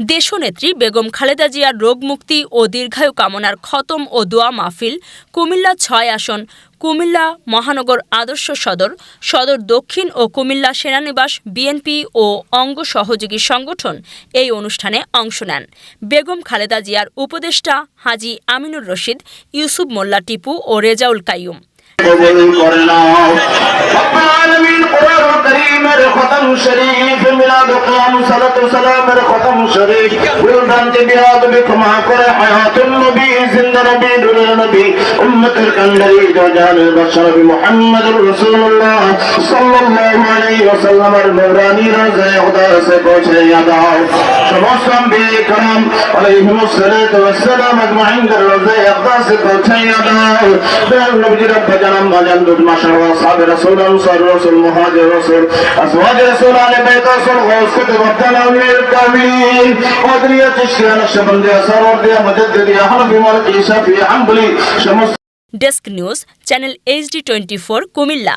দেশনেত্রী বেগম খালেদা জিয়ার রোগমুক্তি ও দীর্ঘায়ু কামনার খতম ও দোয়া মাহফিল কুমিল্লা ৬ আসন, কুমিল্লা মহানগর আদর্শ সদর, সদর দক্ষিণ ও কুমিল্লা সেনানিবাস বিএনপি ও অঙ্গ সহযোগী সংগঠন এই অনুষ্ঠানে অংশ নেন। বেগম খালেদা জিয়ার উপদেষ্টা হাজী আমিনুর রশিদ, ইউসুফ মোল্লা টিপু ও রেজাউল কাইয়ুম। খতম শরীফ মিলাদ কিয়াম সালাতু সালামের খতম শরীফ ভুলভ্রান্তি বিয়াদবি ক্ষমা করে হায়াতুন নবী জিন্দা নবী নূরের নবী উম্মতের কান্ডারি জানের বাদশা নবী মুহাম্মদুর রাসূলুল্লাহ সাল্লাল্লাহু আলাইহি ওয়াসাল্লামের নূরানি রওজায়ে খুদা সে পৌঁছাইয়া দাও। সমস্ত আম্বিয়া کرام আলাইহিমুস সালাতু ওয়াস সালাম আজমাইন রওজায়ে খুদা সে পৌঁছাইয়া দাও। দয়াল নবীর আব্বা জানাম বাজান দুধ মাশাআল্লাহ সাহাবে রাসূল আনসার রাসূল মুহাজির রাসূল أزواج رسول آل بيت رسول غوث كتب التلاوير الكاملين قادرية تشكيان الشبندية سرور مجددية حنفي مالكي شافي حنبلي شمس desk news channel HD 24 Comilla.